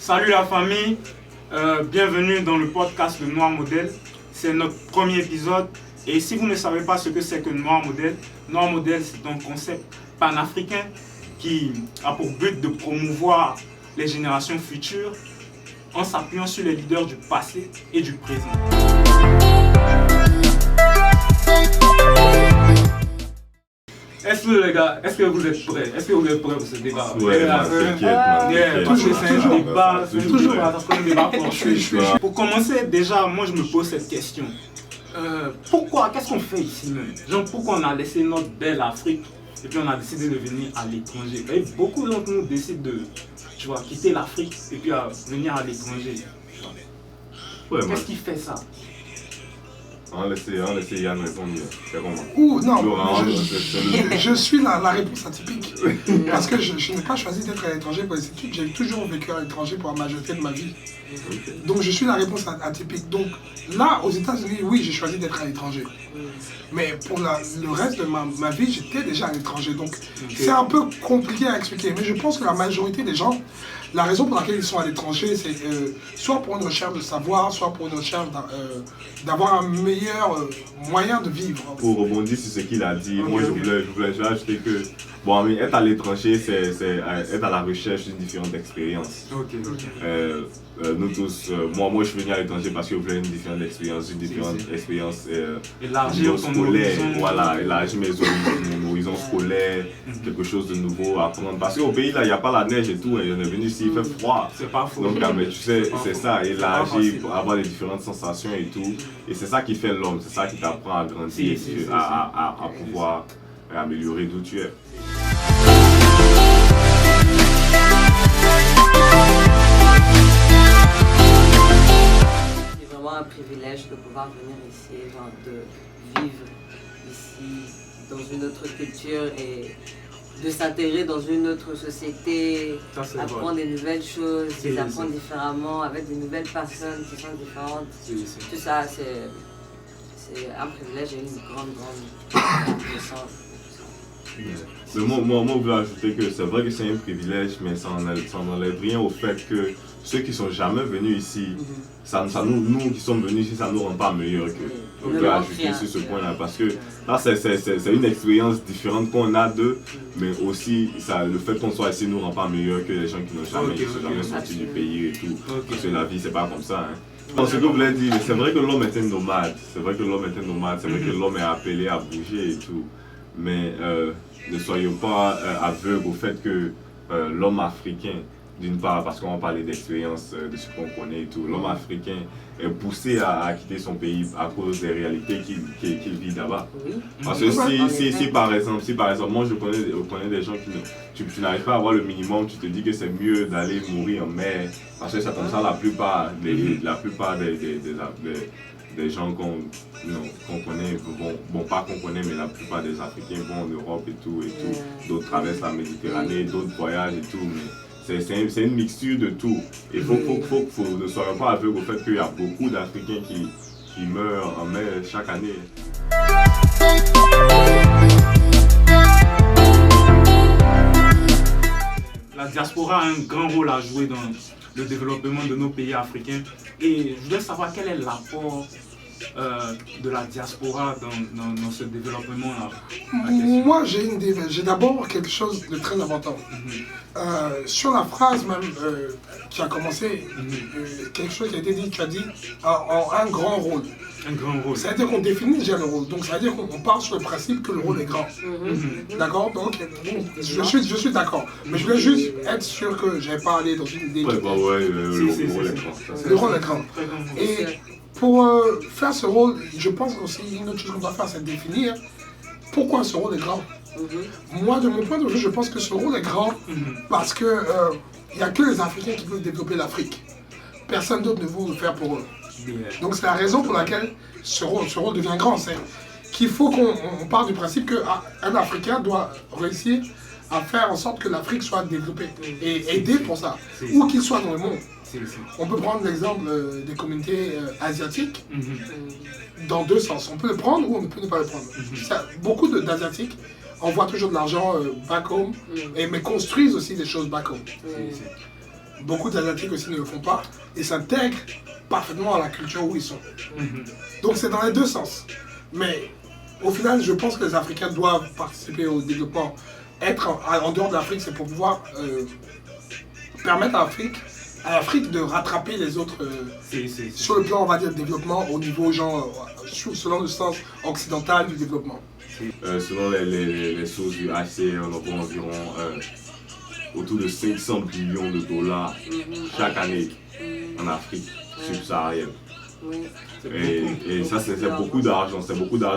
Salut la famille, bienvenue dans le podcast Le Noir Modèle. C'est notre premier épisode et si vous ne savez pas ce que c'est que Noir Modèle c'est un concept panafricain qui a pour but de promouvoir les générations futures en s'appuyant sur les leaders du passé et du présent. Est-ce que les gars, est-ce que vous êtes prêts? Est-ce que vous êtes prêts pour ce débat? Ouais, Toujours c'est un débat, c'est toujours un débat. Pour commencer, déjà, moi je me pose cette question. Pourquoi? Qu'est-ce qu'on fait ici même? Genre, pourquoi on a laissé notre belle Afrique et puis on a décidé de venir à l'étranger? Et beaucoup d'entre nous décident de, tu vois, quitter l'Afrique et puis venir à l'étranger. Qu'est-ce qui fait ça? On va laisser Yann répondre. Ouh, non, je suis la réponse atypique. Parce que je n'ai pas choisi d'être à l'étranger pour les études, j'ai toujours vécu à l'étranger pour la majorité de ma vie. Donc je suis la réponse atypique. Donc là, aux États-Unis, oui, j'ai choisi d'être à l'étranger. Mais pour le reste de ma vie, j'étais déjà à l'étranger. Donc c'est un peu compliqué à expliquer. Mais je pense que la majorité des gens, la raison pour laquelle ils sont à l'étranger, c'est soit pour une recherche de savoir, soit pour une recherche d'avoir un meilleur moyen de vivre. Pour rebondir sur ce qu'il a dit, moi je voulais ajouter que bon, être à l'étranger, c'est être à la recherche d'une différente expérience. Nous tous, moi je suis venu à l'étranger parce que je voulais une différente expérience, élargir ton scolaire, horizon. voilà, élargir mon horizon scolaire, quelque chose de nouveau à apprendre. Parce qu'au pays là, il n'y a pas la neige et tout, et on est venu ici, il fait froid. C'est pas faux. Donc, mais tu sais, c'est ça, élargir, avoir des différentes sensations et tout. Et c'est ça qui fait l'homme, c'est ça qui t'apprend à grandir, à pouvoir améliorer d'où tu es. C'est vraiment un privilège de pouvoir venir ici, genre de vivre ici dans une autre culture et de s'intégrer dans une autre société, apprendre des nouvelles choses, apprendre différemment avec des nouvelles personnes qui sont différentes. Tout ça, c'est un privilège et une grande reconnaissance. Mais moi, je veux ajouter que c'est vrai que c'est un privilège, mais ça n'enlève rien au fait que ceux qui ne sont jamais venus ici, nous qui sommes venus ici, ça ne nous rend pas meilleurs qu'eux. On peut ajouter sur ce point-là, parce que là, c'est une expérience différente qu'on a d'eux, mais aussi le fait qu'on soit ici ne nous rend pas meilleurs que les gens qui n'ont jamais sorti du pays et tout. Parce que la vie, c'est pas comme ça. Ce que vous voulez dire, c'est vrai que l'homme est un nomade, c'est vrai que l'homme est appelé à bouger et tout. Mais ne soyons pas aveugles au fait que l'homme africain, d'une part parce qu'on va parler d'expérience, de ce qu'on connaît et tout, l'homme africain est poussé à quitter son pays à cause des réalités qu'il vit là-bas. Parce que si par exemple, moi je connais des gens qui tu n'arrives pas à avoir le minimum, tu te dis que c'est mieux d'aller mourir en mer, parce que c'est comme ça la plupart des gens qu'on connaît, pas qu'on connaît, mais la plupart des Africains vont en Europe et tout. D'autres traversent la Méditerranée, d'autres voyagent et tout, mais c'est une mixture de tout. Il faut ne soyons pas aveugles au fait qu'il y a beaucoup d'Africains qui meurent en mer chaque année. La diaspora a un grand rôle à jouer dans le développement de nos pays africains. Et je voudrais savoir quel est l'apport de la diaspora dans ce développement-là. Moi, j'ai d'abord quelque chose de très important. Sur la phrase même qui a commencé, quelque chose qui a été dit, tu as dit un grand rôle. Un grand rôle. C'est-à-dire qu'on définit déjà le rôle. Donc, ça veut dire qu'on part sur le principe que le rôle est grand. D'accord? Donc, je suis d'accord. Mais je voulais juste être sûr que je n'avais pas allé dans une idée. Le rôle est grand. Le rôle est grand. Et pour faire ce rôle, je pense aussi une autre chose qu'on doit faire, c'est définir pourquoi ce rôle est grand. Moi, de mon point de vue, je pense que ce rôle est grand parce qu'il n'y a que les Africains qui peuvent développer l'Afrique. Personne d'autre ne veut le faire pour eux. Donc c'est la raison pour laquelle ce rôle devient grand. C'est qu'il faut qu'on parte du principe qu'un Africain doit réussir à faire en sorte que l'Afrique soit développée et aider pour ça, où qu'il soit dans le monde. On peut prendre l'exemple des communautés asiatiques dans deux sens. On peut le prendre ou on peut ne pas le prendre. Beaucoup d'Asiatiques envoient toujours de l'argent back home, mais construisent aussi des choses back home. beaucoup d'Asiatiques aussi ne le font pas et s'intègrent parfaitement à la culture où ils sont. Donc c'est dans les deux sens. Mais au final, je pense que les Africains doivent participer au développement. Être en dehors de l'Afrique, c'est pour pouvoir permettre à l'Afrique de rattraper les autres sur le plan, on va dire, de développement au niveau, genre, selon le sens occidental du développement. Selon les sources du HCR, on envoie environ autour de 500 billions de dollars chaque année en Afrique subsaharienne. Et ça, c'est beaucoup d'argent,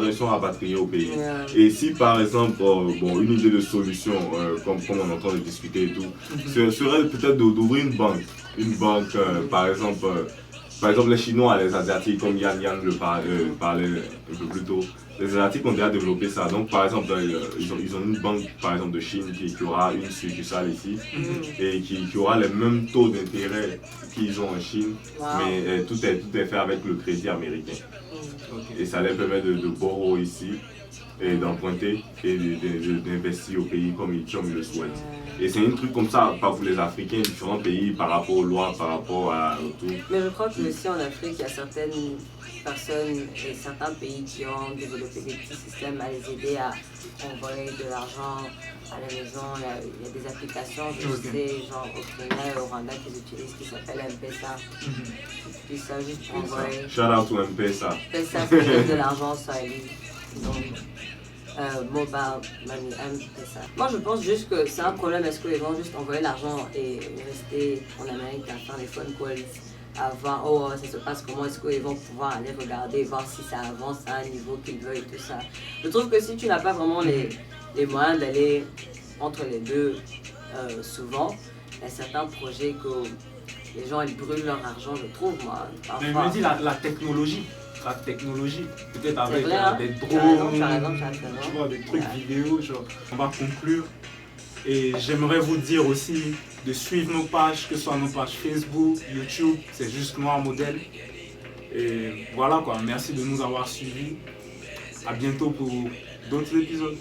ils sont rapatriés au pays. Et si par exemple, une idée de solution, comme on est en train de discuter et tout, serait peut-être d'ouvrir une banque, par exemple les Chinois, les Asiatiques, comme Yann le parlait un peu plus tôt, les Asiatiques ont déjà développé ça. Donc par exemple, ils ont une banque par exemple de Chine qui aura une succursale ici et qui aura les mêmes taux d'intérêt qu'ils ont en Chine, mais tout est fait avec le crédit américain. Et ça leur permet de borrow ici et d'emprunter et d'investir au pays comme ils le souhaitent. Et c'est un truc comme ça, pas pour les Africains, différents pays par rapport aux lois, par rapport à tout. Mais je crois que aussi en Afrique, il y a certaines personnes et certains pays qui ont développé des petits systèmes à les aider à envoyer de l'argent à la maison. Il y a des applications, je sais, genre au Kenya et au Rwanda qu'ils utilisent, qui s'appellent M-Pesa. Ils utilisent ça juste pour envoyer. Shout out to M-Pesa. M-Pesa, c'est de l'argent sur la ligne. Donc, mobile money, M-Pesa. Moi, je pense juste que c'est un problème. Est-ce qu'ils vont juste envoyer l'argent et rester en Amérique à faire les phone calls avant, ça se passe comment, est-ce qu'ils vont pouvoir aller regarder, voir si ça avance à un niveau qu'ils veulent et tout ça. Je trouve que si tu n'as pas vraiment les moyens d'aller entre les deux souvent, il y a certains projets que les gens ils brûlent leur argent, je trouve, moi. Parfois. Mais je me dis la technologie, peut-être avec des drones, tu vois, des trucs vidéo, genre. On va conclure et j'aimerais vous dire aussi de suivre nos pages, que ce soit nos pages Facebook, YouTube, c'est juste Noir Modèle. Et voilà quoi, merci de nous avoir suivis. À bientôt pour d'autres épisodes.